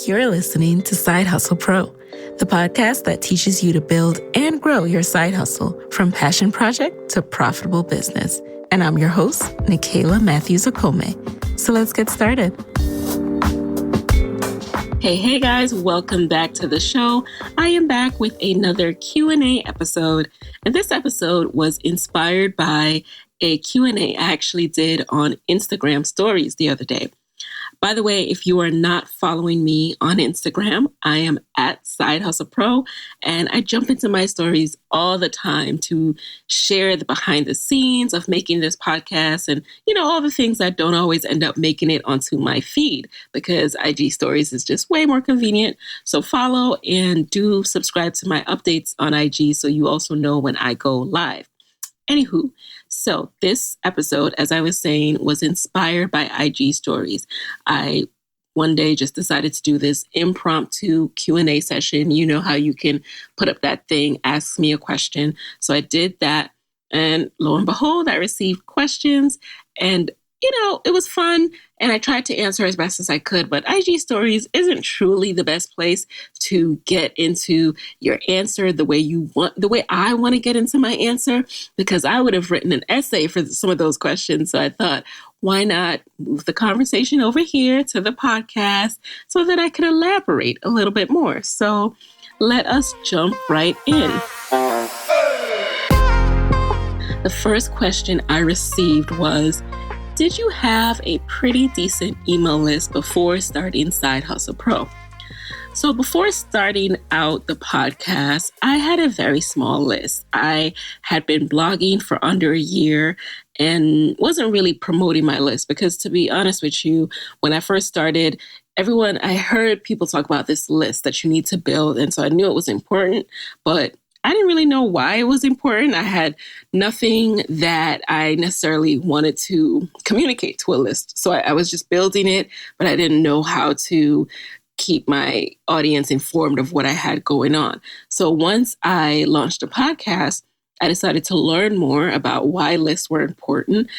You're listening to Side Hustle Pro, the podcast that teaches you to build and grow your side hustle from passion project to profitable business. And I'm your host, Nicaila Anything. So let's get started. Hey guys, welcome back to the show. I am back with another Q&A episode. And this episode was inspired by a Q&A I actually did on Instagram stories the other day. By the way, if you are not following me on Instagram, I am at Side Hustle Pro, and I jump into my stories all the time to share the behind the scenes of making this podcast and, all the things that don't always end up making it onto my feed because IG stories is just way more convenient. So follow and do subscribe to my updates on IG so you also know when I go live. Anywho, so this episode, as I was saying, was inspired by IG stories. I one day just decided to do this impromptu Q&A session. You know how you can put up that thing, ask me a question. So I did that. And lo and behold, I received questions and it was fun and I tried to answer as best as I could, but IG stories isn't truly the best place to get into your answer the way I want to get into my answer, because I would have written an essay for some of those questions. So I thought, why not move the conversation over here to the podcast so that I could elaborate a little bit more. So let us jump right in. The first question I received was, did you have a pretty decent email list before starting Side Hustle Pro? So before starting out the podcast, I had a very small list. I had been blogging for under a year and wasn't really promoting my list because, to be honest with you, when I first started, I heard people talk about this list that you need to build. And so I knew it was important, but I didn't really know why it was important. I had nothing that I necessarily wanted to communicate to a list. So I was just building it, but I didn't know how to keep my audience informed of what I had going on. So once I launched a podcast, I decided to learn more about why lists were important.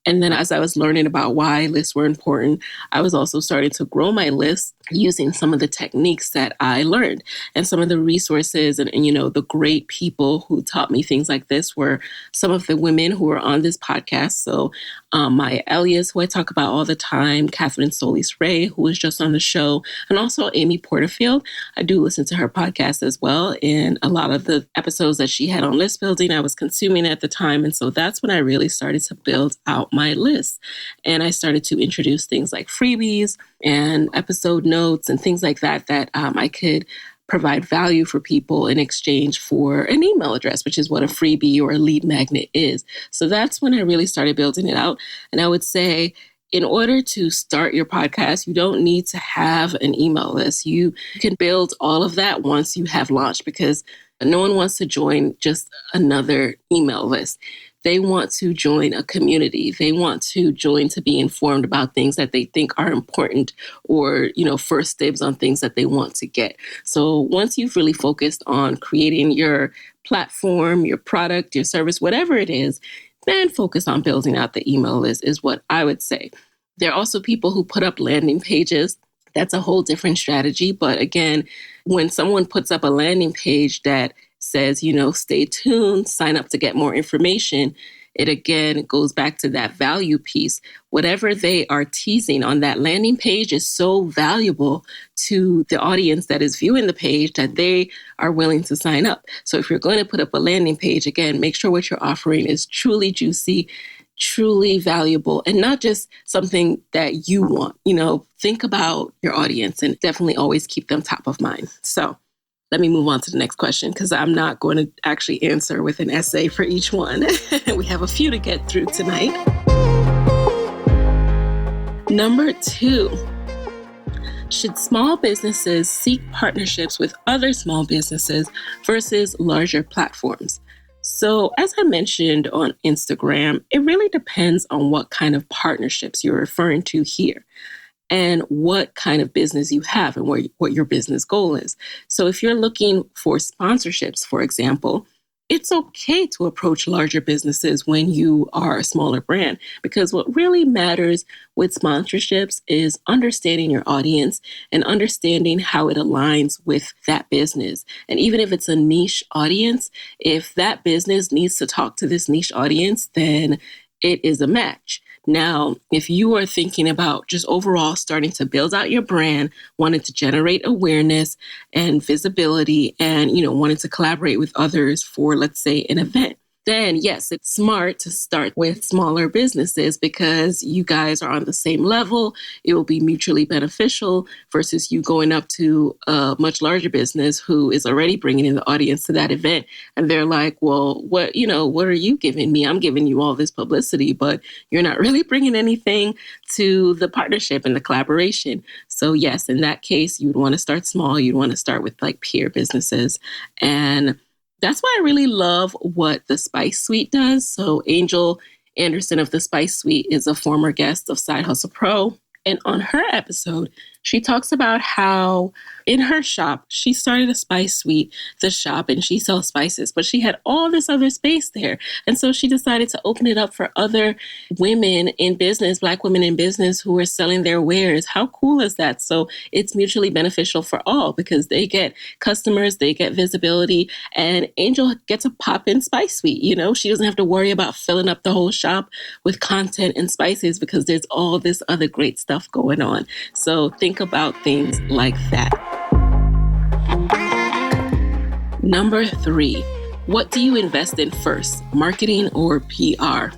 And then as I was learning about why lists were important, I was also starting to grow my list using some of the techniques that I learned. And some of the resources and the great people who taught me things like this were some of the women who were on this podcast. So Maya Elias, who I talk about all the time, Catherine Solis-Ray, who was just on the show, and also Amy Porterfield. I do listen to her podcast as well. And a lot of the episodes that she had on list building, I was consuming at the time. And so that's when I really started to build out my list. And I started to introduce things like freebies and episode notes and things like that I could provide value for people in exchange for an email address, which is what a freebie or a lead magnet is. So that's when I really started building it out. And I would say, in order to start your podcast, you don't need to have an email list. You can build all of that once you have launched, because no one wants to join just another email list. They want to join a community. They want to join to be informed about things that they think are important or, first dibs on things that they want to get. So once you've really focused on creating your platform, your product, your service, whatever it is, then focus on building out the email list is what I would say. There are also people who put up landing pages. That's a whole different strategy. But again, when someone puts up a landing page that says, stay tuned, sign up to get more information, it again goes back to that value piece. Whatever they are teasing on that landing page is so valuable to the audience that is viewing the page that they are willing to sign up. So if you're going to put up a landing page, again, make sure what you're offering is truly juicy, truly valuable, and not just something that you want. Think about your audience and definitely always keep them top of mind. So let me move on to the next question, because I'm not going to actually answer with an essay for each one. We have a few to get through tonight. Number 2, should small businesses seek partnerships with other small businesses versus larger platforms? So as I mentioned on Instagram, it really depends on what kind of partnerships you're referring to here and what kind of business you have and what your business goal is. So if you're looking for sponsorships, for example, it's okay to approach larger businesses when you are a smaller brand, because what really matters with sponsorships is understanding your audience and understanding how it aligns with that business. And even if it's a niche audience, if that business needs to talk to this niche audience, then it is a match. Now, if you are thinking about just overall starting to build out your brand, wanting to generate awareness and visibility, and, wanting to collaborate with others for, let's say, an event, then yes, it's smart to start with smaller businesses because you guys are on the same level. It will be mutually beneficial versus you going up to a much larger business who is already bringing in the audience to that event. And they're like, well, what are you giving me? I'm giving you all this publicity, but you're not really bringing anything to the partnership and the collaboration. So yes, in that case, you'd want to start small. You'd want to start with like peer businesses. And that's why I really love what the Spice Suite does. So Angel Anderson of the Spice Suite is a former guest of Side Hustle Pro. And on her episode, she talks about how in her shop, she started a Spice Suite, the shop, and she sells spices, but she had all this other space there. And so she decided to open it up for other women in business, Black women in business who are selling their wares. How cool is that? So it's mutually beneficial for all because they get customers, they get visibility, and Angel gets a pop-in Spice Suite. She doesn't have to worry about filling up the whole shop with content and spices because there's all this other great stuff going on. So think about things like that. Number 3, what do you invest in first, marketing or PR?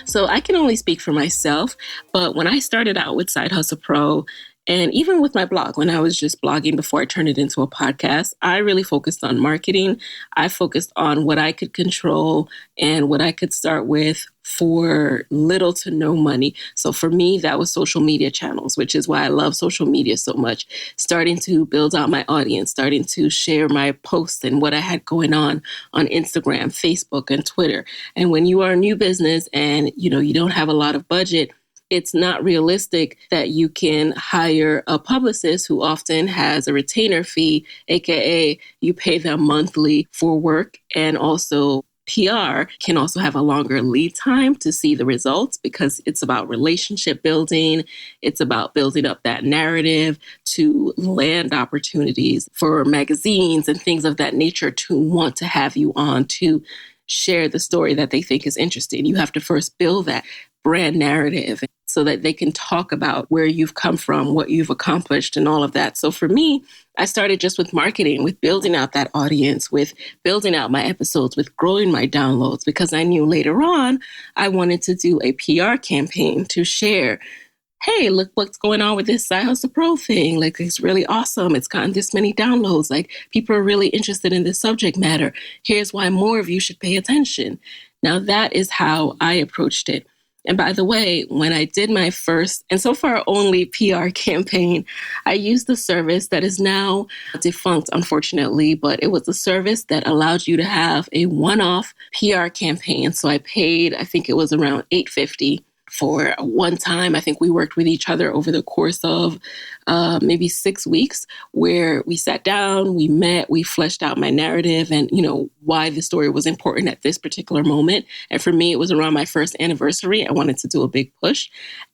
So I can only speak for myself, but when I started out with Side Hustle Pro, and even with my blog, when I was just blogging before I turned it into a podcast, I really focused on marketing. I focused on what I could control and what I could start with for little to no money. So for me, that was social media channels, which is why I love social media so much. Starting to build out my audience, starting to share my posts and what I had going on Instagram, Facebook, and Twitter. And when you are a new business and you don't have a lot of budget, it's not realistic that you can hire a publicist who often has a retainer fee, aka you pay them monthly for work. And also PR can also have a longer lead time to see the results because it's about relationship building. It's about building up that narrative to land opportunities for magazines and things of that nature to want to have you on to share the story that they think is interesting. You have to first build that brand narrative so that they can talk about where you've come from, what you've accomplished, and all of that. So for me, I started just with marketing, with building out that audience, with building out my episodes, with growing my downloads, because I knew later on I wanted to do a PR campaign to share, hey, look what's going on with this Side Hustle Pro thing. Like, it's really awesome. It's gotten this many downloads. Like, people are really interested in this subject matter. Here's why more of you should pay attention. Now, that is how I approached it. And by the way, when I did my first, and so far only PR campaign, I used the service that is now defunct, unfortunately, but it was a service that allowed you to have a one-off PR campaign. So I paid, I think it was around $850 for one time. I think we worked with each other over the course of maybe 6 weeks, where we sat down, we met, we fleshed out my narrative and, why the story was important at this particular moment. And for me, it was around my first anniversary. I wanted to do a big push.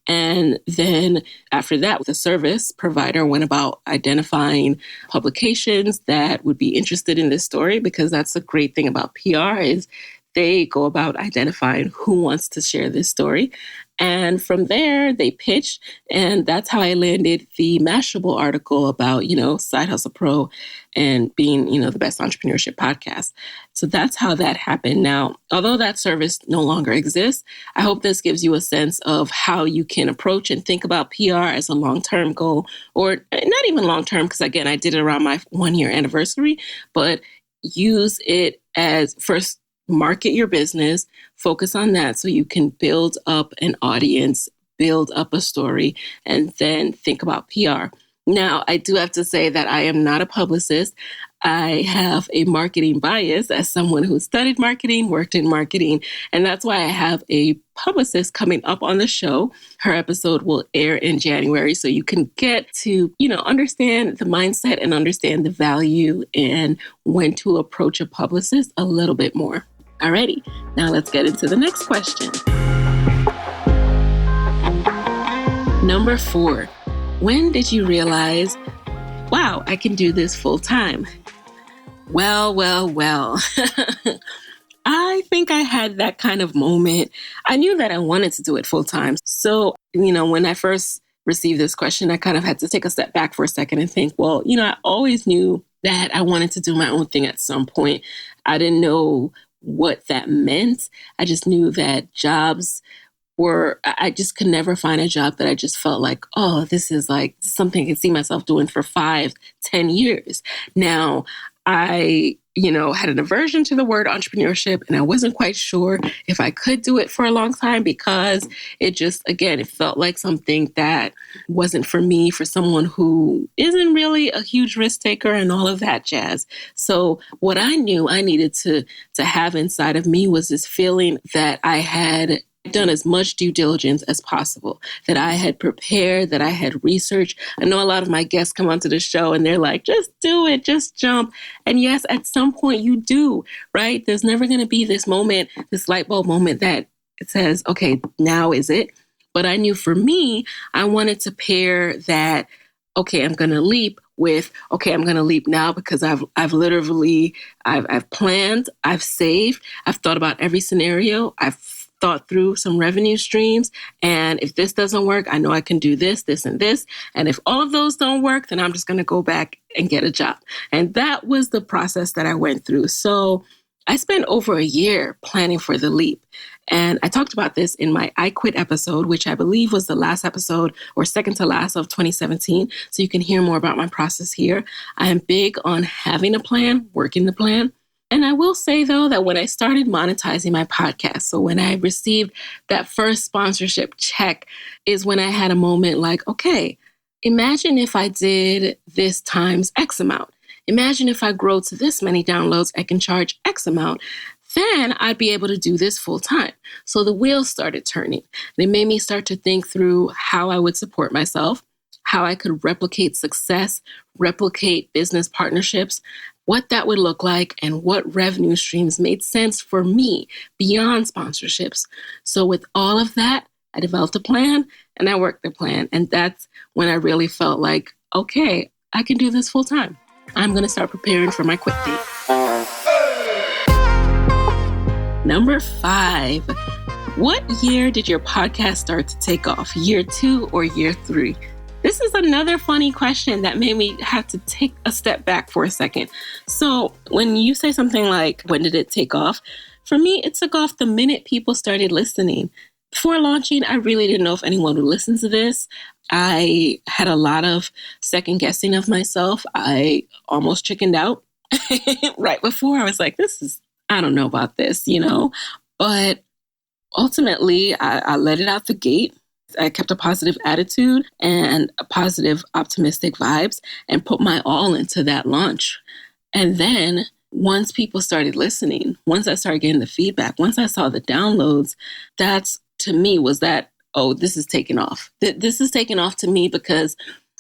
And then after that, the service provider went about identifying publications that would be interested in this story, because that's the great thing about PR is they go about identifying who wants to share this story. And from there, they pitched. And that's how I landed the Mashable article about, Side Hustle Pro and being, the best entrepreneurship podcast. So that's how that happened. Now, although that service no longer exists, I hope this gives you a sense of how you can approach and think about PR as a long-term goal, or not even long-term, because again, I did it around my 1-year anniversary, but use it as first, market your business, focus on that so you can build up an audience, build up a story, and then think about PR. Now, I do have to say that I am not a publicist. I have a marketing bias as someone who studied marketing, worked in marketing, and that's why I have a publicist coming up on the show. Her episode will air in January, so you can get to, understand the mindset and understand the value and when to approach a publicist a little bit more. Alrighty, now let's get into the next question. Number 4, when did you realize, wow, I can do this full time? Well. I think I had that kind of moment. I knew that I wanted to do it full time. So, when I first received this question, I kind of had to take a step back for a second and think, well, I always knew that I wanted to do my own thing at some point. I didn't know what that meant. I just knew that I just could never find a job that I just felt like, oh, this is like something I can see myself doing for 5-10 years. Now, I, had an aversion to the word entrepreneurship, and I wasn't quite sure if I could do it for a long time because it just, again, it felt like something that wasn't for me, for someone who isn't really a huge risk taker and all of that jazz. So what I knew I needed to have inside of me was this feeling that I had done as much due diligence as possible, that I had prepared, that I had researched. I know a lot of my guests come onto the show and they're like, just do it, just jump. And yes, at some point you do, right? There's never going to be this moment, this light bulb moment that it says, okay, now is it? But I knew for me, I wanted to pair that, okay, I'm going to leap with, okay, I'm going to leap now because I've planned, I've saved, I've thought about every scenario, I've thought through some revenue streams. And if this doesn't work, I know I can do this, this, and this. And if all of those don't work, then I'm just going to go back and get a job. And that was the process that I went through. So I spent over a year planning for the leap. And I talked about this in my I Quit episode, which I believe was the last episode or second to last of 2017. So you can hear more about my process here. I am big on having a plan, working the plan. And I will say, though, that when I started monetizing my podcast, so when I received that first sponsorship check is when I had a moment like, okay, imagine if I did this times X amount. Imagine if I grow to this many downloads, I can charge X amount. Then I'd be able to do this full time. So the wheels started turning. They made me start to think through how I would support myself, how I could replicate success, replicate business partnerships, what that would look like, and what revenue streams made sense for me beyond sponsorships. So with all of that, I developed a plan and I worked the plan. And that's when I really felt like, okay, I can do this full time. I'm going to start preparing for my quit date. Number 5, what year did your podcast start to take off? Year 2 or year 3? This is another funny question that made me have to take a step back for a second. So when you say something like, when did it take off? For me, it took off the minute people started listening. Before launching, I really didn't know if anyone would listen to this. I had a lot of second guessing of myself. I almost chickened out right before. I was like, I don't know about this, But ultimately, I let it out the gate. I kept a positive attitude and a positive, optimistic vibes and put my all into that launch. And then once people started listening, once I started getting the feedback, once I saw the downloads, that's to me was that, oh, this is taking off. This is taking off to me because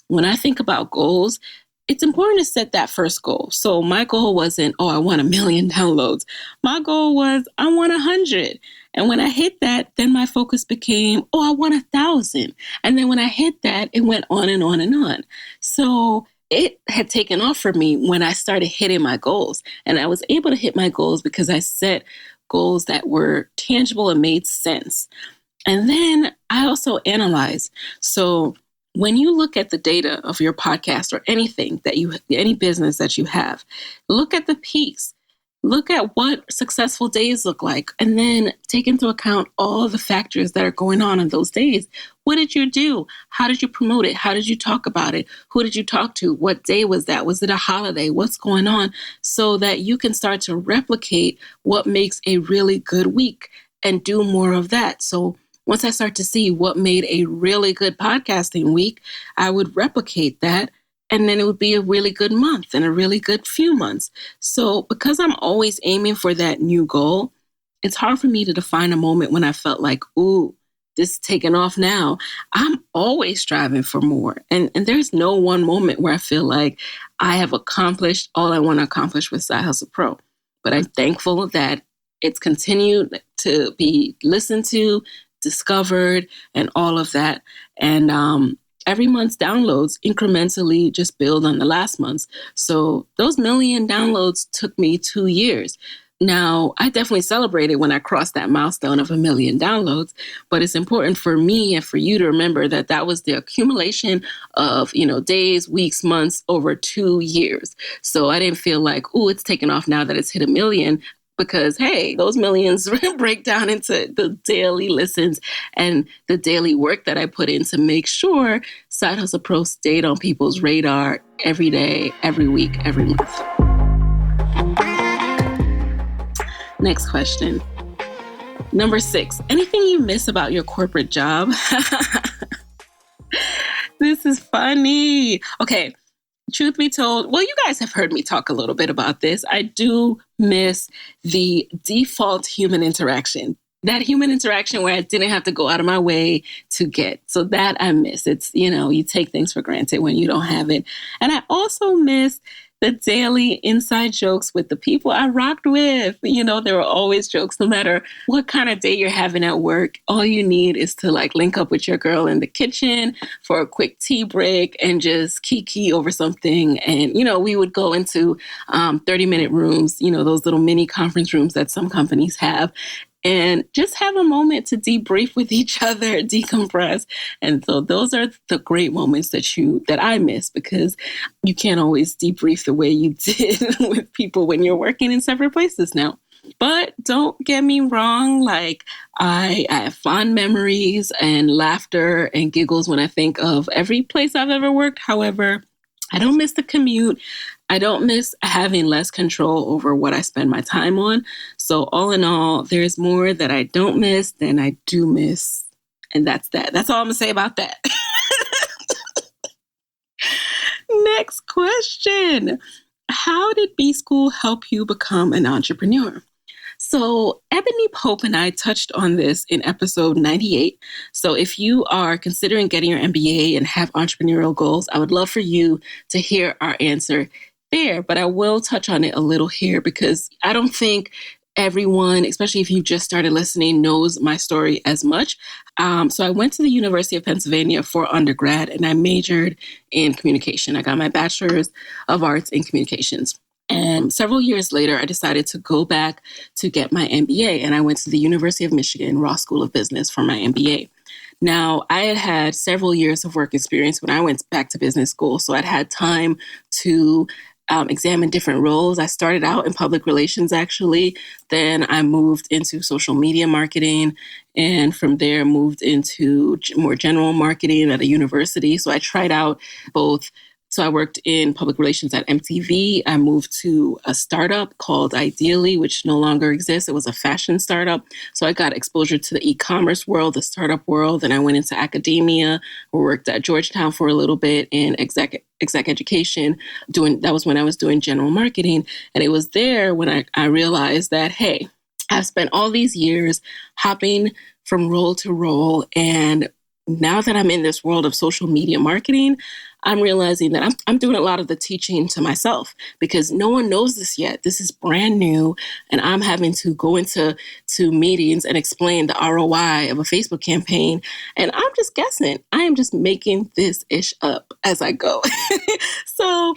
when I think about goals, it's important to set that first goal. So my goal wasn't, I want 1 million downloads. My goal was, I want 100. And when I hit that, then my focus became, I want 1,000. And then when I hit that, it went on and on and on. So it had taken off for me when I started hitting my goals. And I was able to hit my goals because I set goals that were tangible and made sense. And then I also analyzed. So when you look at the data of your podcast or anything any business that you have, look at the peaks, look at what successful days look like, and then take into account all the factors that are going on in those days. What did you do? How did you promote it? How did you talk about it? Who did you talk to? What day was that? Was it a holiday? What's going on? So that you can start to replicate what makes a really good week and do more of that. So once I start to see what made a really good podcasting week, I would replicate that and then it would be a really good month and a really good few months. So because I'm always aiming for that new goal, it's hard for me to define a moment when I felt like, ooh, this is taking off now. I'm always striving for more. And there's no one moment where I feel like I have accomplished all I want to accomplish with Side Hustle Pro. But I'm thankful that it's continued to be listened to, discovered, and all of that. And every month's downloads incrementally just build on the last month's. So those million downloads took me 2 years. Now, I definitely celebrated when I crossed that milestone of 1 million downloads, but it's important for me and for you to remember that that was the accumulation of, days, weeks, months over 2 years. So I didn't feel like, oh, it's taken off now that it's hit 1 million, because, hey, those millions break down into the daily listens and the daily work that I put in to make sure Side Hustle Pro stayed on people's radar every day, every week, every month. Next question. Number 6, anything you miss about your corporate job? This is funny. Okay, truth be told, well, you guys have heard me talk a little bit about this. I do miss the default human interaction. That human interaction where I didn't have to go out of my way to get. So that I miss. It's, you take things for granted when you don't have it. And I also miss the daily inside jokes with the people I rocked with. There were always jokes, no matter what kind of day you're having at work. All you need is to link up with your girl in the kitchen for a quick tea break and just kiki over something. And, we would go into 30-minute rooms, those little mini conference rooms that some companies have, and just have a moment to debrief with each other, decompress. And so those are the great moments that I miss, because you can't always debrief the way you did with people when you're working in separate places now. But don't get me wrong, I have fond memories and laughter and giggles when I think of every place I've ever worked. However, I don't miss the commute. I don't miss having less control over what I spend my time on. So all in all, there's more that I don't miss than I do miss. And that's that. That's all I'm going to say about that. Next question. How did bschool help you become an entrepreneur? So Ebony Pope and I touched on this in episode 98. So if you are considering getting your MBA and have entrepreneurial goals, I would love for you to hear our answer there. But I will touch on it a little here, because I don't think everyone, especially if you just started listening, knows my story as much. So I went to the University of Pennsylvania for undergrad, and I majored in communication. I got my bachelor's of arts in communications. And several years later, I decided to go back to get my MBA. And I went to the University of Michigan Ross School of Business for my MBA. Now, I had several years of work experience when I went back to business school. So I'd had time to examine different roles. I started out in public relations, actually. Then I moved into social media marketing. And from there, moved into more general marketing at a university. So I tried out both. So I worked in public relations at MTV. I moved to a startup called Ideally, which no longer exists. It was a fashion startup. So I got exposure to the e-commerce world, the startup world. And I went into academia, worked at Georgetown for a little bit in exec education. That was when I was doing general marketing. And it was there when I realized that, hey, I've spent all these years hopping from role to role. And now that I'm in this world of social media marketing, I'm realizing that I'm doing a lot of the teaching to myself, because no one knows this yet. This is brand new. And I'm having to go into meetings and explain the ROI of a Facebook campaign. And I'm just guessing. I am just making this ish up as I go. So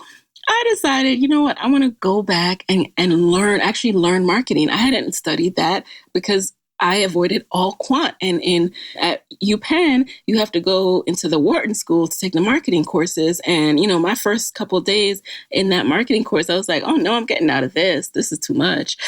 I decided, you know what, I want to go back and learn marketing. I hadn't studied that because I avoided all quant. And at UPenn, you have to go into the Wharton School to take the marketing courses. And, my first couple of days in that marketing course, I was like, oh, no, I'm getting out of this. This is too much,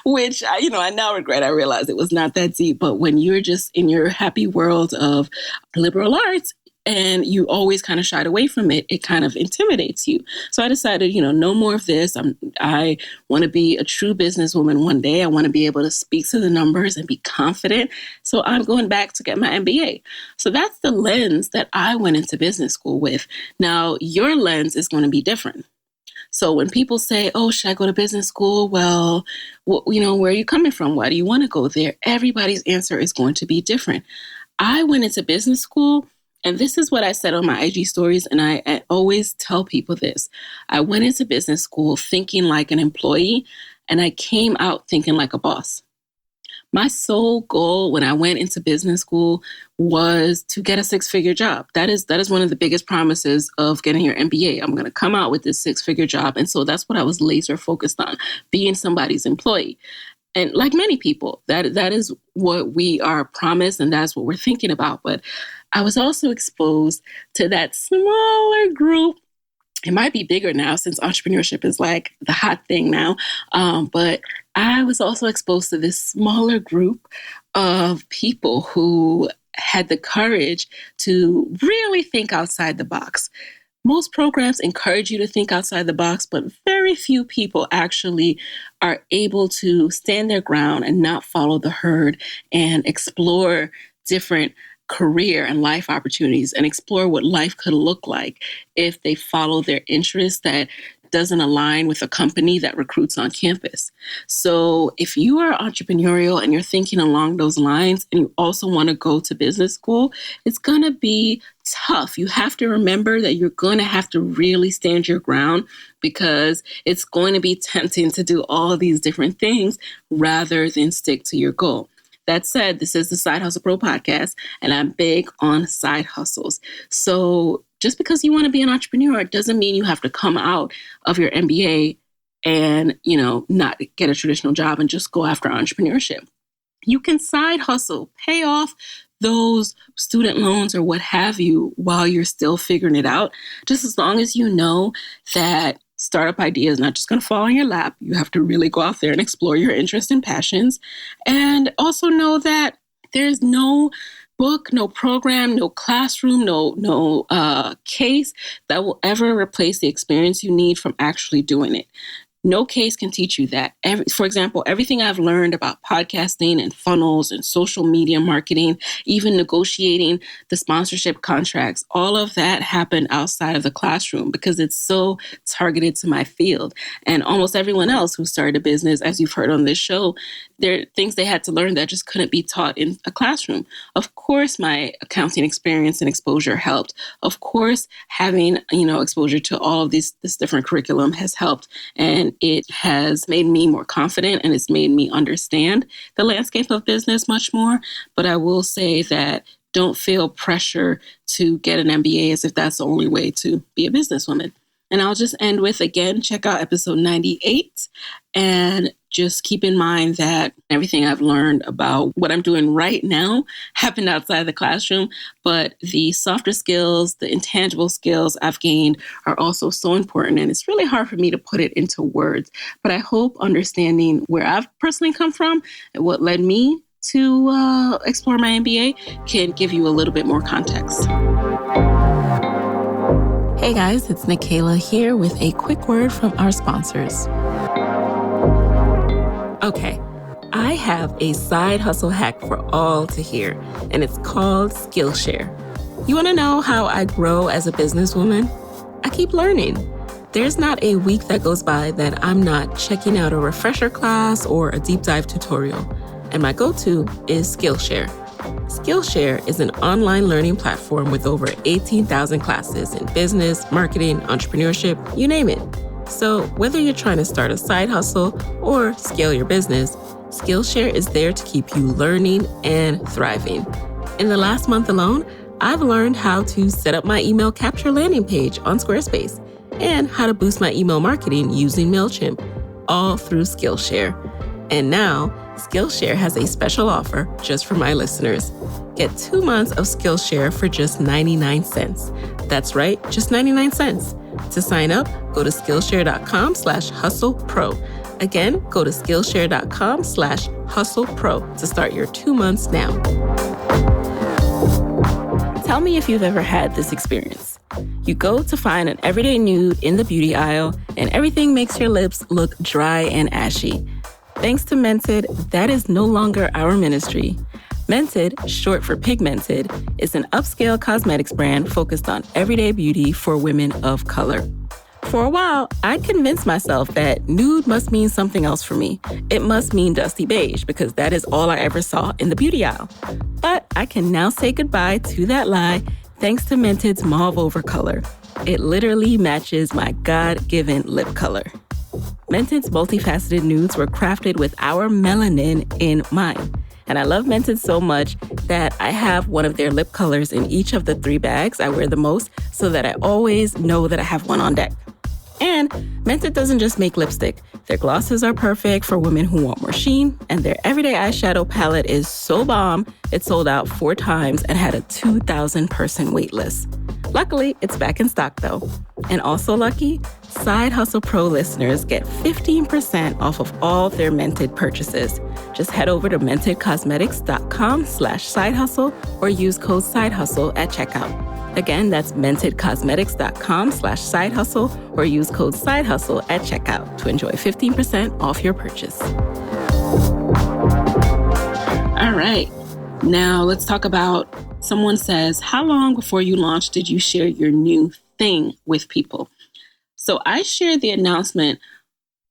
which, I now regret. I realized it was not that deep. But when you're just in your happy world of liberal arts, and you always kind of shied away from it, it kind of intimidates you. So I decided, no more of this. I want to be a true businesswoman one day. I want to be able to speak to the numbers and be confident. So I'm going back to get my MBA. So that's the lens that I went into business school with. Now, your lens is going to be different. So when people say, oh, should I go to business school? Well, where are you coming from? Why do you want to go there? Everybody's answer is going to be different. I went into business school, and this is what I said on my IG stories, and I always tell people this. I went into business school thinking like an employee, and I came out thinking like a boss. My sole goal when I went into business school was to get a 6-figure job. That is one of the biggest promises of getting your MBA. I'm going to come out with this 6-figure job. And so that's what I was laser focused on, being somebody's employee. And like many people, that is what we are promised, and that's what we're thinking about. But I was also exposed to that smaller group. It might be bigger now since entrepreneurship is like the hot thing now. But I was also exposed to this smaller group of people who had the courage to really think outside the box. Most programs encourage you to think outside the box, but very few people actually are able to stand their ground and not follow the herd and explore different career and life opportunities and explore what life could look like if they follow their interests that doesn't align with a company that recruits on campus. So if you are entrepreneurial and you're thinking along those lines and you also want to go to business school, it's going to be tough. You have to remember that you're going to have to really stand your ground, because it's going to be tempting to do all these different things rather than stick to your goal. That said, this is the Side Hustle Pro podcast, and I'm big on side hustles. So just because you want to be an entrepreneur doesn't mean you have to come out of your MBA and, not get a traditional job and just go after entrepreneurship. You can side hustle, pay off those student loans or what have you while you're still figuring it out, just as long as you know that startup idea is not just going to fall in your lap. You have to really go out there and explore your interests and passions. And also know that there's no book, no program, no classroom, no case that will ever replace the experience you need from actually doing it. No case can teach you that. For example, everything I've learned about podcasting and funnels and social media marketing, even negotiating the sponsorship contracts, all of that happened outside of the classroom because it's so targeted to my field. And almost everyone else who started a business, as you've heard on this show, there are things they had to learn that just couldn't be taught in a classroom. Of course, my accounting experience and exposure helped. Of course, having, exposure to all of this different curriculum has helped. And it has made me more confident, and it's made me understand the landscape of business much more. But I will say that don't feel pressure to get an MBA as if that's the only way to be a businesswoman. And I'll just end with, again, check out episode 98 and just keep in mind that everything I've learned about what I'm doing right now happened outside the classroom, but the softer skills, the intangible skills I've gained are also so important. And it's really hard for me to put it into words, but I hope understanding where I've personally come from and what led me to explore my MBA can give you a little bit more context. Hey guys, it's Nicaila here with a quick word from our sponsors. Okay, I have a side hustle hack for all to hear, and it's called Skillshare. You want to know how I grow as a businesswoman? I keep learning. There's not a week that goes by that I'm not checking out a refresher class or a deep dive tutorial, and my go-to is Skillshare. Skillshare is an online learning platform with over 18,000 classes in business, marketing, entrepreneurship, you name it. So whether you're trying to start a side hustle or scale your business, Skillshare is there to keep you learning and thriving. In the last month alone, I've learned how to set up my email capture landing page on Squarespace and how to boost my email marketing using MailChimp, all through Skillshare. And now, Skillshare has a special offer just for my listeners. Get 2 months of Skillshare for just 99 cents. That's right, just 99 cents. To sign up, go to Skillshare.com/hustlepro. Again, go to Skillshare.com/hustlepro to start your 2 months now. Tell me if you've ever had this experience. You go to find an everyday nude in the beauty aisle, and everything makes your lips look dry and ashy. Thanks to Mented, that is no longer our ministry. Mented, short for pigmented, is an upscale cosmetics brand focused on everyday beauty for women of color. For a while, I'd convinced myself that nude must mean something else for me. It must mean dusty beige because that is all I ever saw in the beauty aisle. But I can now say goodbye to that lie thanks to Mented's mauve over color. It literally matches my God-given lip color. Mented's multifaceted nudes were crafted with our melanin in mind. And I love Mented so much that I have one of their lip colors in each of the 3 bags I wear the most so that I always know that I have one on deck. And Mented doesn't just make lipstick. Their glosses are perfect for women who want more sheen, and their everyday eyeshadow palette is so bomb, it sold out 4 times and had a 2,000-person wait list. Luckily, it's back in stock though. And also lucky, Side Hustle Pro listeners get 15% off of all their Mented purchases. Just head over to mentedcosmetics.com/sidehustle or use code SIDEHUSTLE at checkout. Again, that's mentedcosmetics.com/sidehustle or use code SIDEHUSTLE at checkout to enjoy 15% off your purchase. All right. Now let's talk about, someone says, how long before you launched did you share your new thing with people? So I shared the announcement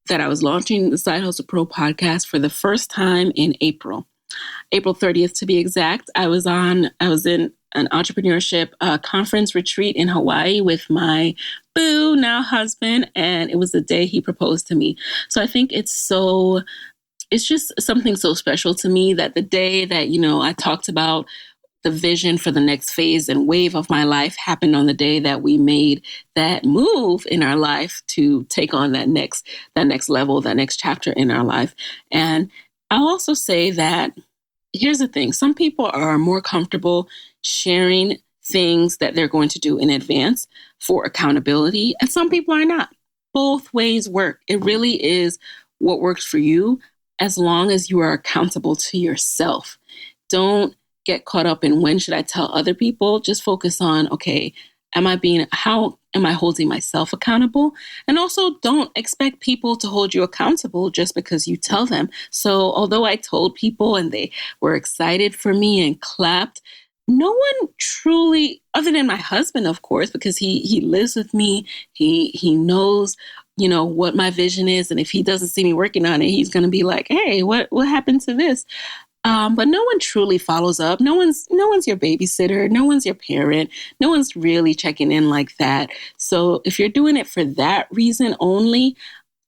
that I was launching the Side Hustle Pro podcast for the first time in April 30th to be exact. I was in an entrepreneurship conference retreat in Hawaii with my now husband, and it was the day he proposed to me. So I think it's just something so special to me that the day that, I talked about the vision for the next phase and wave of my life happened on the day that we made that move in our life to take on that next level, that next chapter in our life. And I'll also say that here's the thing. Some people are more comfortable sharing things that they're going to do in advance for accountability, and some people are not. Both ways work. It really is what works for you as long as you are accountable to yourself. Don't get caught up in when should I tell other people. Just focus on, okay, how am I holding myself accountable? And also don't expect people to hold you accountable just because you tell them. So although I told people and they were excited for me and clapped, no one truly, other than my husband, of course, because he lives with me, he knows, what my vision is. And if he doesn't see me working on it, he's going to be like, hey, what happened to this? But no one truly follows up. No one's your babysitter. No one's your parent. No one's really checking in like that. So if you're doing it for that reason only,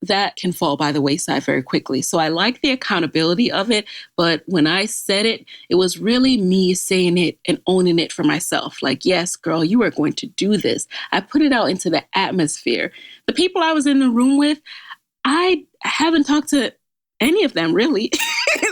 that can fall by the wayside very quickly. So I like the accountability of it. But when I said it, it was really me saying it and owning it for myself. Like, yes, girl, you are going to do this. I put it out into the atmosphere. The people I was in the room with, I haven't talked to any of them really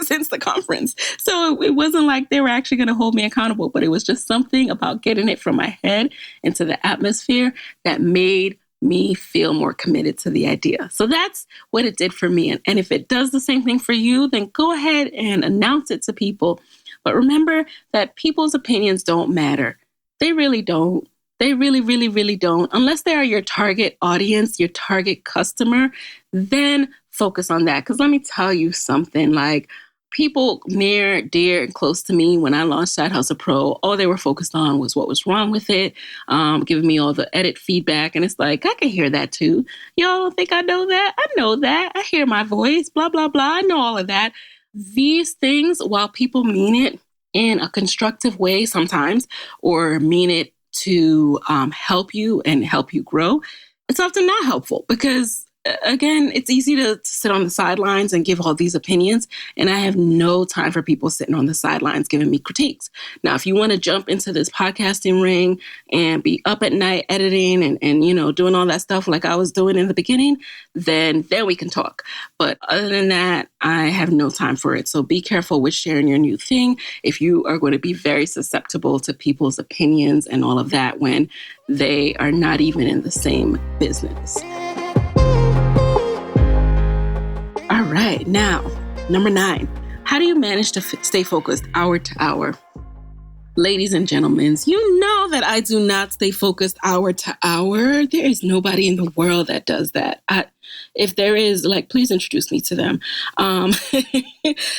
since the conference. So it wasn't like they were actually going to hold me accountable, but it was just something about getting it from my head into the atmosphere that made me feel more committed to the idea. So that's what it did for me. And if it does the same thing for you, then go ahead and announce it to people. But remember that people's opinions don't matter. They really don't. They really, really, really don't. Unless they are your target audience, your target customer, then focus on that. Because let me tell you something, like people near, dear, and close to me when I launched Side Hustle Pro, all they were focused on was what was wrong with it, giving me all the edit feedback. And it's like, I can hear that too. Y'all think I know that? I know that. I hear my voice, blah, blah, blah. I know all of that. These things, while people mean it in a constructive way sometimes, or mean it to help you and help you grow, it's often not helpful because again, it's easy to sit on the sidelines and give all these opinions. And I have no time for people sitting on the sidelines giving me critiques. Now, if you want to jump into this podcasting ring and be up at night editing and doing all that stuff like I was doing in the beginning, then we can talk. But other than that, I have no time for it. So be careful with sharing your new thing if you are going to be very susceptible to people's opinions and all of that when they are not even in the same business. All right, now, number 9, how do you manage to stay focused hour to hour? Ladies and gentlemen, you know that I do not stay focused hour to hour. There is nobody in the world that does that. If there is, please introduce me to them.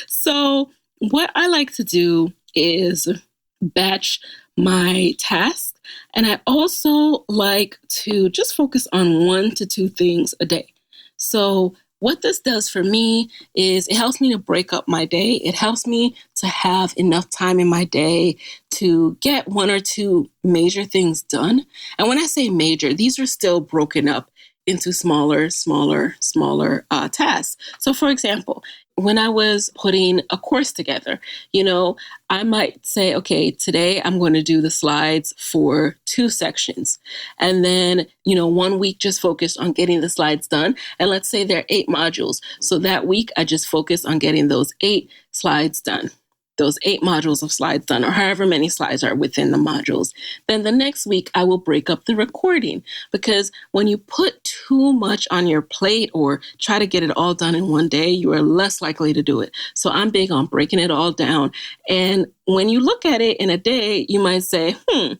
So what I like to do is batch my tasks. And I also like to just focus on 1 to 2 things a day. So what this does for me is it helps me to break up my day. It helps me to have enough time in my day to get 1 or 2 major things done. And when I say major, these are still broken up into smaller tasks. So for example, when I was putting a course together, I might say, okay, today I'm going to do the slides for 2 sections. And then, 1 week just focused on getting the slides done. And let's say there are 8 modules. So that week I just focus on getting those 8 slides done. Those 8 modules of slides done, or however many slides are within the modules. Then the next week, I will break up the recording, because when you put too much on your plate or try to get it all done in one day, you are less likely to do it. So I'm big on breaking it all down. And when you look at it in a day, you might say, am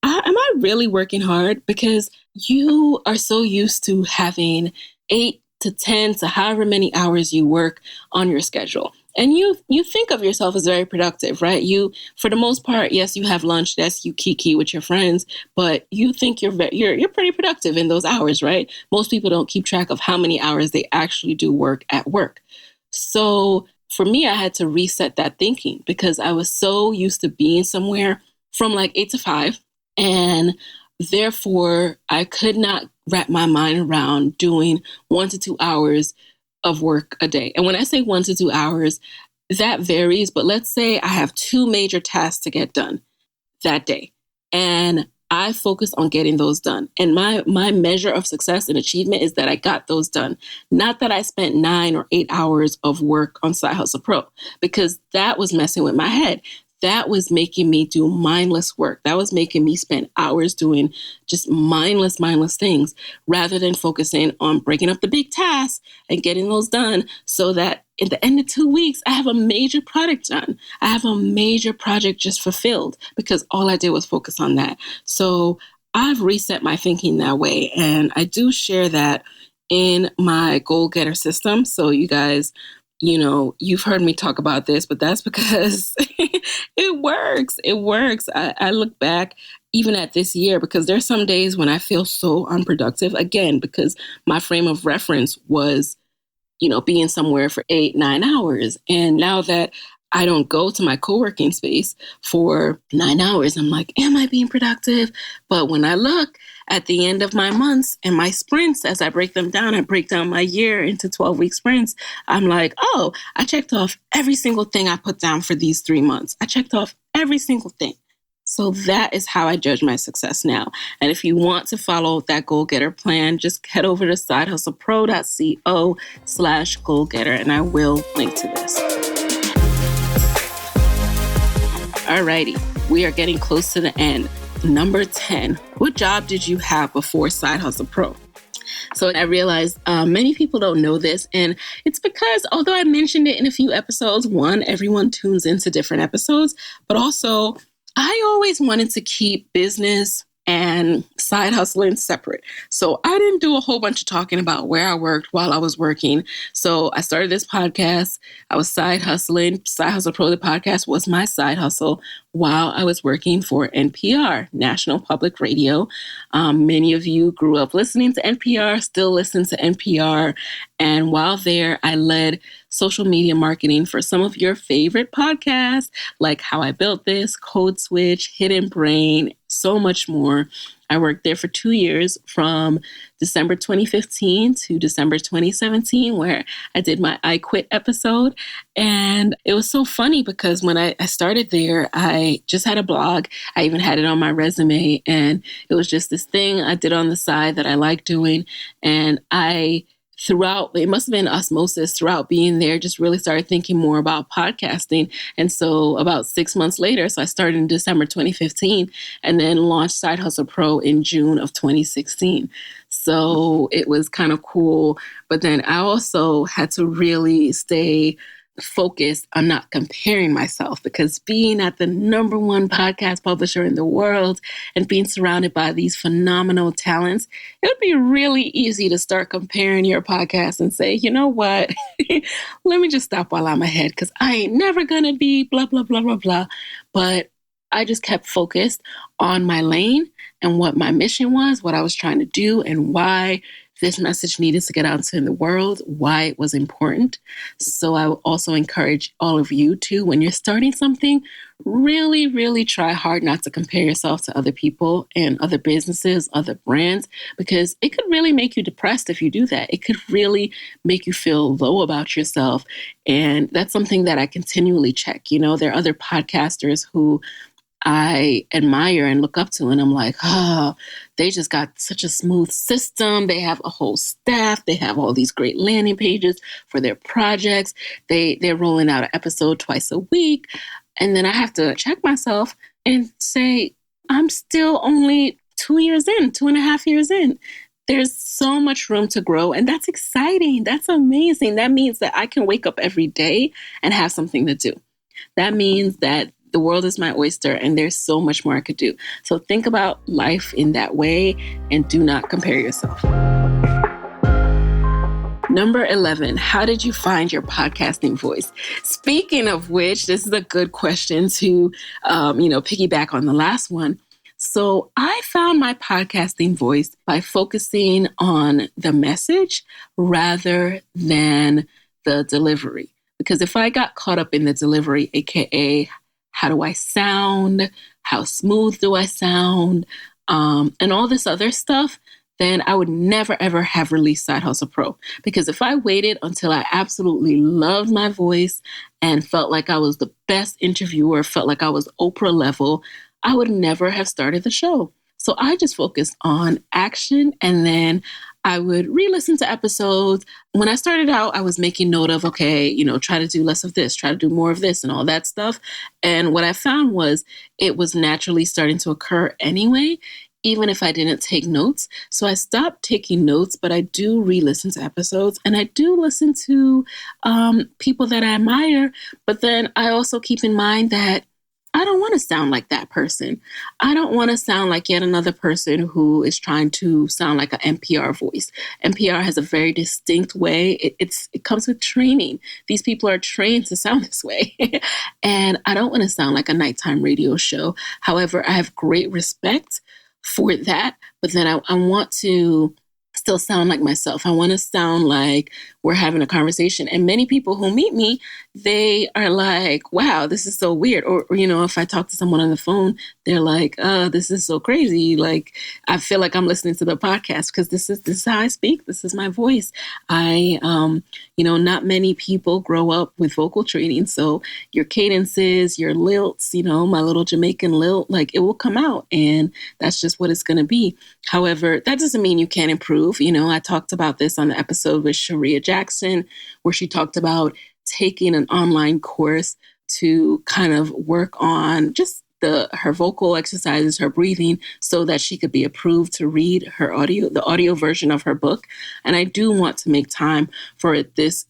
I really working hard? Because you are so used to having 8 to 10 to however many hours you work on your schedule. And you think of yourself as very productive, right? You, for the most part, yes, you have lunch, yes, you kiki with your friends, but you think you're pretty productive in those hours, right? Most people don't keep track of how many hours they actually do work at work. So for me, I had to reset that thinking, because I was so used to being somewhere from 8 to 5, and therefore I could not wrap my mind around doing 1 to 2 hours of work a day. And when I say 1 to 2 hours, that varies. But let's say I have 2 major tasks to get done that day, and I focus on getting those done. And my measure of success and achievement is that I got those done. Not that I spent 9 or 8 hours of work on Side Hustle Pro, because that was messing with my head. That was making me do mindless work. That was making me spend hours doing just mindless things, rather than focusing on breaking up the big tasks and getting those done, so that at the end of 2 weeks, I have a major project done. I have a major project just fulfilled, because all I did was focus on that. So I've reset my thinking that way. And I do share that in my goal getter system. So you guys, you've heard me talk about this, but that's because it works. It works. I look back even at this year, because there's some days when I feel so unproductive, again, because my frame of reference was, being somewhere for 8, 9 hours. And now that I don't go to my co-working space for 9 hours, I'm like, am I being productive? But when I look at the end of my months and my sprints, as I break them down, I break down my year into 12-week sprints. I'm like, oh, I checked off every single thing I put down for these 3 months. I checked off every single thing. So that is how I judge my success now. And if you want to follow that goal getter plan, just head over to sidehustlepro.co/goal getter, and I will link to this. Alrighty, we are getting close to the end. Number 10, what job did you have before Side Hustle Pro? So I realized many people don't know this, and it's because although I mentioned it in a few episodes, one, everyone tunes into different episodes, but also I always wanted to keep business and side hustling separate. So I didn't do a whole bunch of talking about where I worked while I was working. So I started this podcast. I was side hustling. Side Hustle Pro, the podcast, was my side hustle while I was working for NPR, National Public Radio. Many of you grew up listening to NPR, still listen to NPR. And while there, I led social media marketing for some of your favorite podcasts, like How I Built This, Code Switch, Hidden Brain, so much more. I worked there for 2 years, from December 2015 to December 2017, where I did my I Quit episode. And it was so funny because when I started there, I just had a blog. I even had it on my resume, and it was just this thing I did on the side that I like doing. And throughout, it must have been osmosis, throughout being there, just really started thinking more about podcasting. And so about 6 months later, so I started in December 2015 and then launched Side Hustle Pro in June of 2016. So it was kind of cool. But then I also had to really stay focused on not comparing myself, because being at the number one podcast publisher in the world and being surrounded by these phenomenal talents, it would be really easy to start comparing your podcast and say, you know what, let me just stop while I'm ahead because I ain't never going to be blah, blah, blah, blah, blah. But I just kept focused on my lane and what my mission was, what I was trying to do, and why this message needed to get out into the world, why it was important. So I will also encourage all of you to, when you're starting something, really, really try hard not to compare yourself to other people and other businesses, other brands, because it could really make you depressed if you do that. It could really make you feel low about yourself. And that's something that I continually check. You know, there are other podcasters who I admire and look up to, and I'm like, oh, they just got such a smooth system. They have a whole staff. They have all these great landing pages for their projects. They're rolling out an episode twice a week. And then I have to check myself and say, I'm still only 2 years in, 2.5 years in. There's so much room to grow, and that's exciting. That's amazing. That means that I can wake up every day and have something to do. That means that the world is my oyster and there's so much more I could do. So think about life in that way and do not compare yourself. Number 11, how did you find your podcasting voice? Speaking of which, this is a good question to, piggyback on the last one. So I found my podcasting voice by focusing on the message rather than the delivery. Because if I got caught up in the delivery, aka how do I sound? How smooth do I sound? And all this other stuff, then I would never, ever have released Side Hustle Pro. Because if I waited until I absolutely loved my voice and felt like I was the best interviewer, felt like I was Oprah level, I would never have started the show. So I just focused on action, and then I would re-listen to episodes. When I started out, I was making note of, try to do less of this, try to do more of this and all that stuff. And what I found was it was naturally starting to occur anyway, even if I didn't take notes. So I stopped taking notes, but I do re-listen to episodes, and I do listen to people that I admire. But then I also keep in mind that I don't want to sound like that person. I don't want to sound like yet another person who is trying to sound like an NPR voice. NPR has a very distinct way. It comes with training. These people are trained to sound this way. And I don't want to sound like a nighttime radio show. However, I have great respect for that. But then I want to still sound like myself. I want to sound like we're having a conversation. And many people who meet me, they are like, wow, this is so weird. Or if I talk to someone on the phone, they're like, this is so crazy. Like, I feel like I'm listening to the podcast because this is how I speak. This is my voice. Not many people grow up with vocal training. So your cadences, your lilts, my little Jamaican lilt, like it will come out, and that's just what it's going to be. However, that doesn't mean you can't improve. I talked about this on the episode with Sharia Jackson, where she talked about taking an online course to kind of work on just her vocal exercises, her breathing, so that she could be approved to read the audio version of her book. And I do want to make time for it this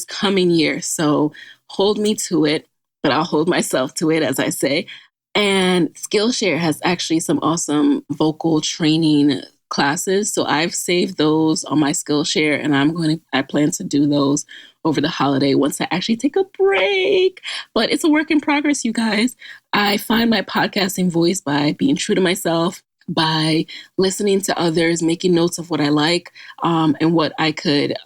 coming year. So hold me to it, but I'll hold myself to it, as I say. And Skillshare has actually some awesome vocal training classes. So I've saved those on my Skillshare, and I plan to do those over the holiday once I actually take a break. But it's a work in progress, you guys. I find my podcasting voice by being true to myself, by listening to others, making notes of what I like, and what I could,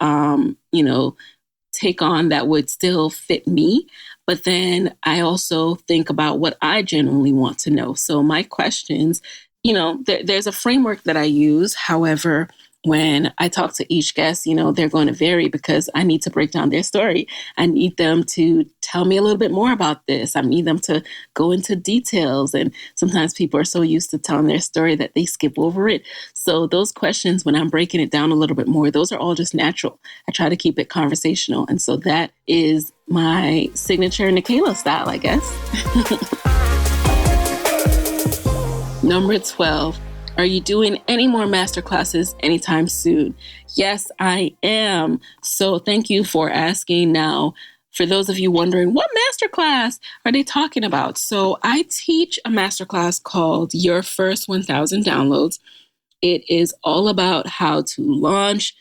take on that would still fit me. But then I also think about what I genuinely want to know. So my questions, there's a framework that I use. However, when I talk to each guest, they're going to vary because I need to break down their story. I need them to tell me a little bit more about this. I need them to go into details. And sometimes people are so used to telling their story that they skip over it. So those questions, when I'm breaking it down a little bit more, those are all just natural. I try to keep it conversational. And so that is my signature Nicaila style, I guess. Number 12. Are you doing any more masterclasses anytime soon? Yes, I am. So thank you for asking. Now, For those of you wondering, what masterclass are they talking about? So I teach a masterclass called Your First 1,000 Downloads. It is all about how to launch,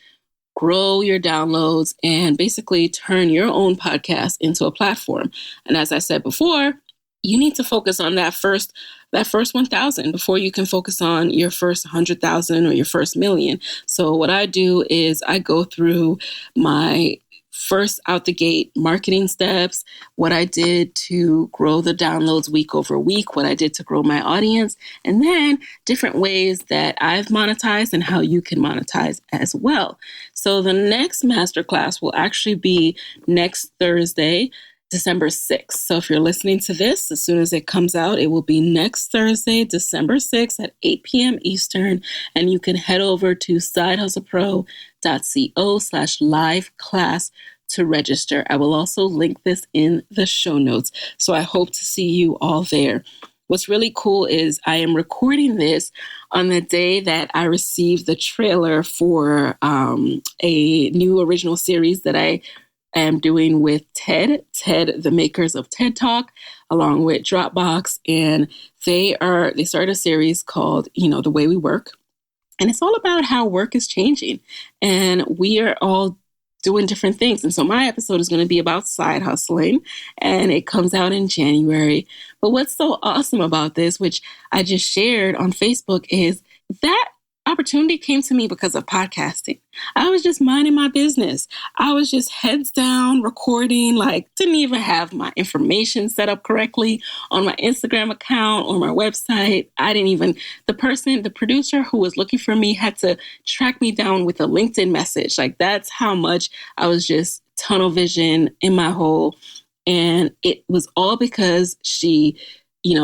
grow your downloads, and basically turn your own podcast into a platform. And as I said before, you need to focus on that first 1,000 before you can focus on your first 100,000 or your first million. So what I do is I go through my first out the gate marketing steps, what I did to grow the downloads week over week, what I did to grow my audience, and then different ways that I've monetized and how you can monetize as well. So the next masterclass will actually be next Thursday, December 6th. So if you're listening to this, as soon as it comes out, it will be next Thursday, December 6th at 8 p.m. Eastern. And you can head over to sidehustlepro.co/live class to register. I will also link this in the show notes. So I hope to see you all there. What's really cool is I am recording this on the day that I received the trailer for a new original series that I am doing with TED, the makers of TED Talk, along with Dropbox. And they started a series called, The Way We Work. And it's all about how work is changing. And we are all doing different things. And so my episode is going to be about side hustling, and it comes out in January. But what's so awesome about this, which I just shared on Facebook, is that opportunity came to me because of podcasting. I was just minding my business. I was just heads down recording, didn't even have my information set up correctly on my Instagram account or my website. The producer who was looking for me had to track me down with a LinkedIn message. That's how much I was just tunnel vision in my hole. And it was all because she,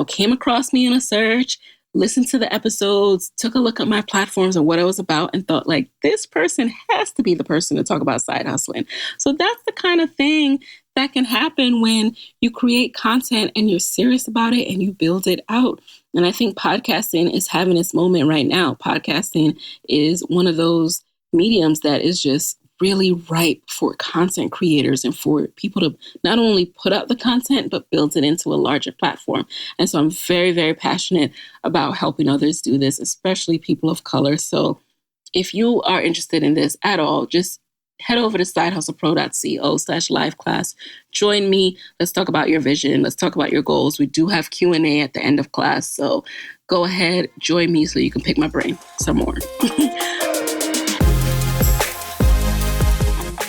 came across me in a search, listened to the episodes, took a look at my platforms and what I was about, and thought, this person has to be the person to talk about side hustling. So that's the kind of thing that can happen when you create content and you're serious about it and you build it out. And I think podcasting is having its moment right now. Podcasting is one of those mediums that is just really ripe for content creators and for people to not only put out the content, but build it into a larger platform. And so I'm very, very passionate about helping others do this, especially people of color. So if you are interested in this at all, just head over to sidehustlepro.co/live class. Join me. Let's talk about your vision. Let's talk about your goals. We do have Q&A at the end of class. So go ahead, join me so you can pick my brain some more.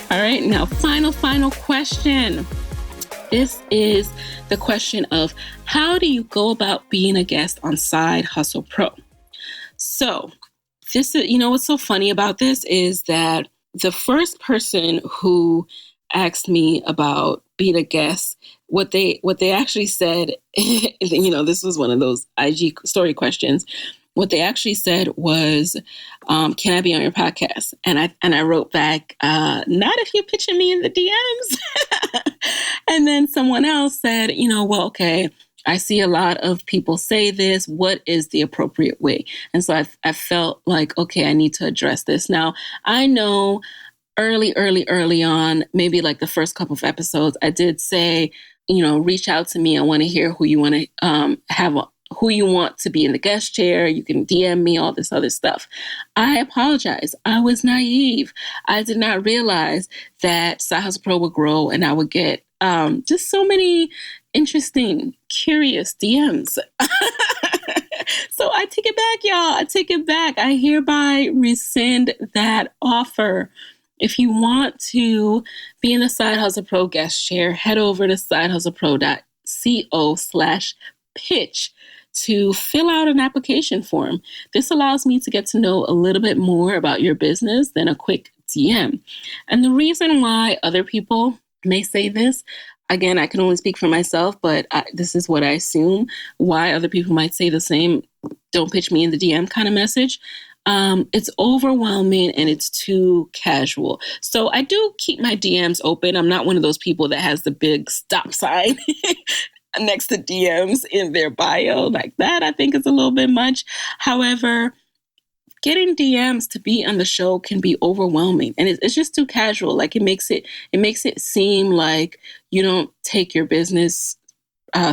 All right, now final question. This is the question of, how do you go about being a guest on Side Hustle Pro? So this is, what's so funny about this is that the first person who asked me about being a guest, what they actually said, this was one of those IG story questions. What they actually said was, can I be on your podcast? And I wrote back, not if you're pitching me in the DMs. And then someone else said, well, okay, I see a lot of people say this. What is the appropriate way? And so I felt like, okay, I need to address this. Now, I know early on, maybe the first couple of episodes, I did say, reach out to me. I want to hear who you want to who you want to be in the guest chair. You can DM me, all this other stuff. I apologize. I was naive. I did not realize that Side Hustle Pro would grow and I would get just so many interesting, curious DMs. So I take it back, y'all. I take it back. I hereby rescind that offer. If you want to be in the Side Hustle Pro guest chair, head over to sidehustlepro.co/pitch to fill out an application form. This allows me to get to know a little bit more about your business than a quick DM. And the reason why other people may say this, again, I can only speak for myself, but this is what I assume why other people might say the same, don't pitch me in the DM kind of message. It's overwhelming and it's too casual. So I do keep my DMs open. I'm not one of those people that has the big stop sign next to DMs in their bio like that. I think it's a little bit much. However, getting DMs to be on the show can be overwhelming, and it's just too casual. Like it makes it seem like you don't take your business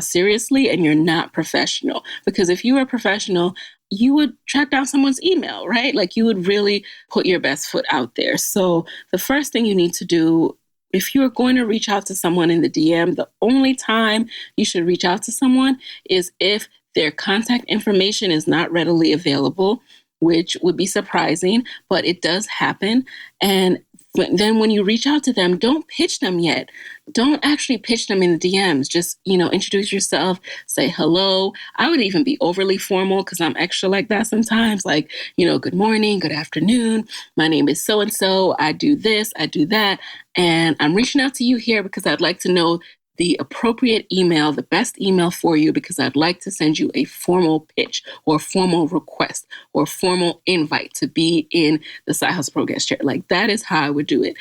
seriously and you're not professional. Because if you were professional, you would track down someone's email, right? Like you would really put your best foot out there. So the first thing you need to do, if you're going to reach out to someone in the DM, the only time you should reach out to someone is if their contact information is not readily available, which would be surprising, but it does happen. And then when you reach out to them, don't pitch them yet. Don't actually pitch them in the DMs. Just, introduce yourself, say hello. I would even be overly formal because I'm extra like that sometimes. Like, good morning, good afternoon. My name is so-and-so. I do this, I do that. And I'm reaching out to you here because I'd like to know the appropriate email, the best email for you, because I'd like to send you a formal pitch or formal request or formal invite to be in the Side Hustle Pro guest chair. Like that is how I would do it.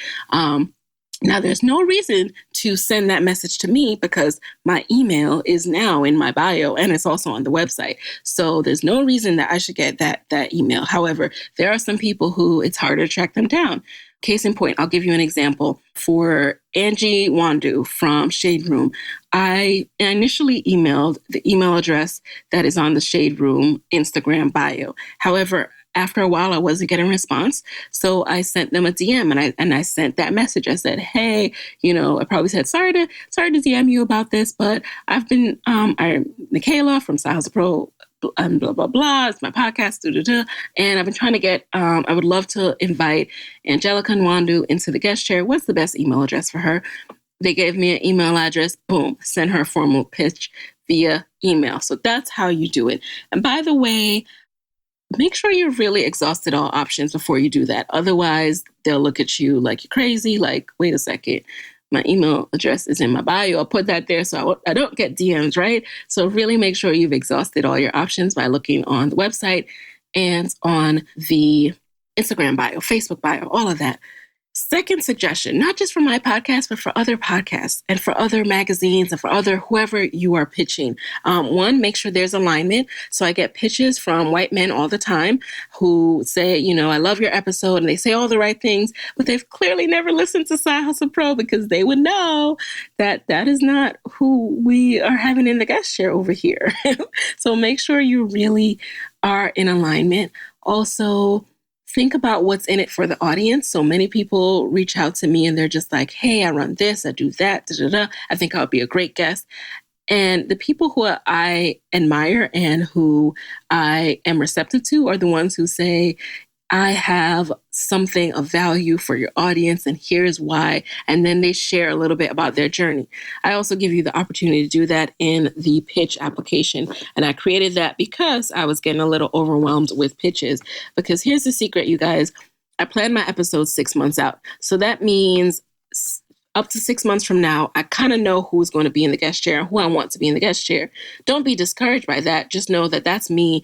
Now, there's no reason to send that message to me because my email is now in my bio and it's also on the website. So there's no reason that I should get that email. However, there are some people who it's harder to track them down. Case in point, I'll give you an example. For Angie Wandu from Shade Room, I initially emailed the email address that is on the Shade Room Instagram bio. However, after a while, I wasn't getting a response. So I sent them a DM and I sent that message. I said, hey, I probably said, sorry to DM you about this, but I've been, I'm Nicaila from Side Hustle Pro, and blah, blah, blah. It's my podcast, and I've been trying to get, I would love to invite Angelica Nwandu into the guest chair. What's the best email address for her? They gave me an email address. Boom, send her a formal pitch via email. So that's how you do it. And by the way, make sure you've really exhausted all options before you do that. Otherwise, they'll look at you like you're crazy. Like, wait a second. My email address is in my bio. I'll put that there so I don't get DMs, right? So really make sure you've exhausted all your options by looking on the website and on the Instagram bio, Facebook bio, all of that. Second suggestion, not just for my podcast, but for other podcasts and for other magazines and for whoever you are pitching. One, make sure there's alignment. So I get pitches from white men all the time who say, I love your episode, and they say all the right things, but they've clearly never listened to Side Hustle Pro because they would know that that is not who we are having in the guest chair over here. So make sure you really are in alignment. Also, think about what's in it for the audience. So many people reach out to me and they're just like, hey, I run this, I do that, I think I'll be a great guest. And the people who I admire and who I am receptive to are the ones who say, I have something of value for your audience, and here's why. And then they share a little bit about their journey. I also give you the opportunity to do that in the pitch application. And I created that because I was getting a little overwhelmed with pitches. Because here's the secret, you guys. I plan my episodes 6 months out. So that means up to 6 months from now, I kind of know who's going to be in the guest chair and who I want to be in the guest chair. Don't be discouraged by that. Just know that that's me,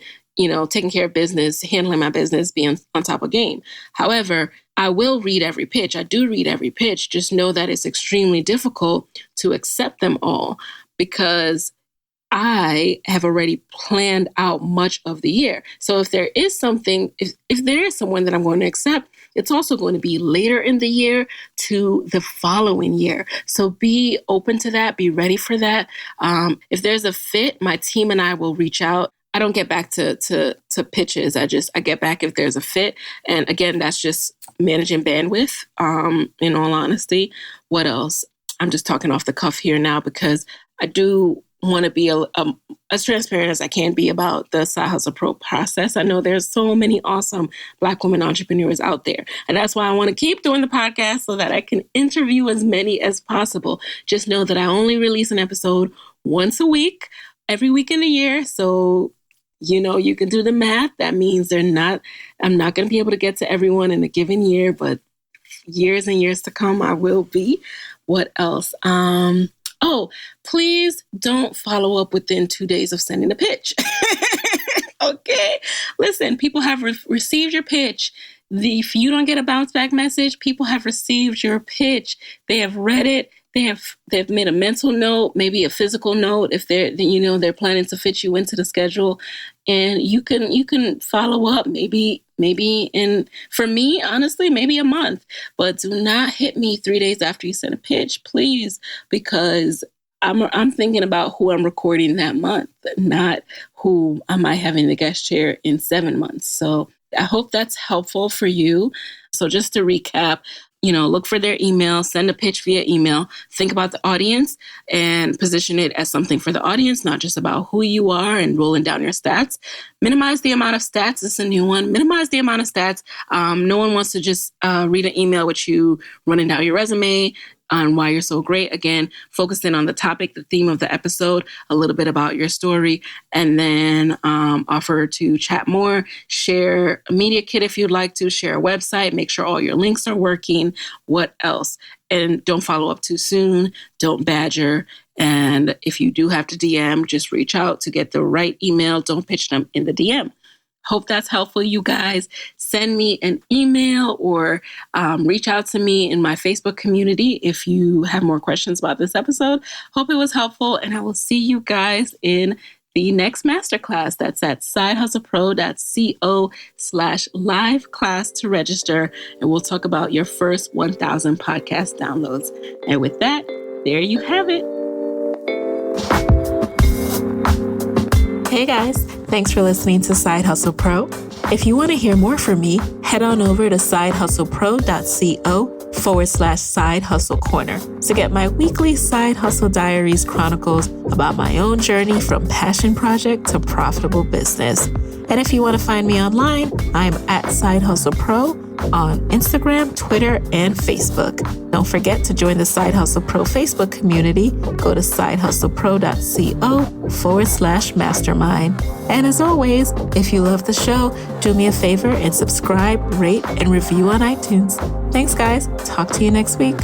taking care of business, handling my business, being on top of game. However, I will read every pitch. I do read every pitch. Just know that it's extremely difficult to accept them all because I have already planned out much of the year. So if there is something, if there is someone that I'm going to accept, it's also going to be later in the year to the following year. So be open to that. Be ready for that. If there's a fit, my team and I will reach out. I don't get back to pitches. I get back if there's a fit. And again, that's just managing bandwidth, in all honesty. What else? I'm just talking off the cuff here now because I do want to be as transparent as I can be about the Side Hustle Pro process. I know there's so many awesome Black women entrepreneurs out there. And that's why I want to keep doing the podcast so that I can interview as many as possible. Just know that I only release an episode once a week, every week in the year. So you can do the math. That means I'm not going to be able to get to everyone in a given year, but years and years to come, I will be. What else? Please don't follow up within 2 days of sending a pitch. Okay. Listen, people have received your pitch. If you don't get a bounce back message, people have received your pitch. They have read it. they've made a mental note, maybe a physical note if they're planning to fit you into the schedule, and you can follow up maybe for me, honestly, maybe a month, but do not hit me 3 days after you send a pitch, please, because I'm thinking about who I'm recording that month, not who I might have in the guest chair in 7 months. So I hope that's helpful for you. So just to recap, look for their email, send a pitch via email, think about the audience and position it as something for the audience, not just about who you are and rolling down your stats. Minimize the amount of stats. It's a new one. Minimize the amount of stats. No one wants to just read an email with you running down your resume on why you're so great. Again, focus in on the topic, the theme of the episode, a little bit about your story, and then offer to chat more, share a media kit if you'd like to, share a website, make sure all your links are working. What else? And don't follow up too soon. Don't badger. And if you do have to DM, just reach out to get the right email. Don't pitch them in the DM. Hope that's helpful, you guys. Send me an email or reach out to me in my Facebook community if you have more questions about this episode. Hope it was helpful, and I will see you guys in the next masterclass. That's at sidehustlepro.co/live class to register, and we'll talk about your first 1,000 podcast downloads. And with that, there you have it. Hey guys, thanks for listening to Side Hustle Pro. If you want to hear more from me, head on over to sidehustlepro.co/side hustle corner to get my weekly Side Hustle Diaries chronicles about my own journey from passion project to profitable business. And if you want to find me online, I'm at Side Hustle Pro on Instagram, Twitter, and Facebook. Don't forget to join the Side Hustle Pro Facebook community. Go to sidehustlepro.co/mastermind. And as always, if you love the show, do me a favor and subscribe, rate, and review on iTunes. Thanks, guys. Talk to you next week.